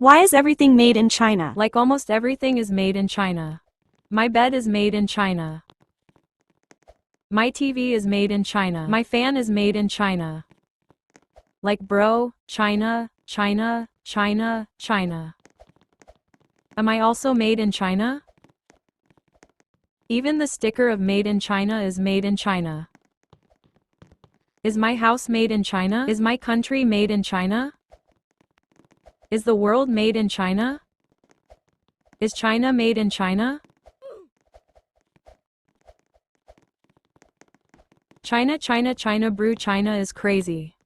Why is everything made in China? Like almost everything is made in China. My bed is made in China. My TV is made in China. My fan is made in China. Like bro, China, China, China, China. Am I also made in China? Even the sticker of made in China is made in China. Is my house made in China? Is my country made in China? Is the world made in China? Is China made in China? China, China, China, brew, China is crazy.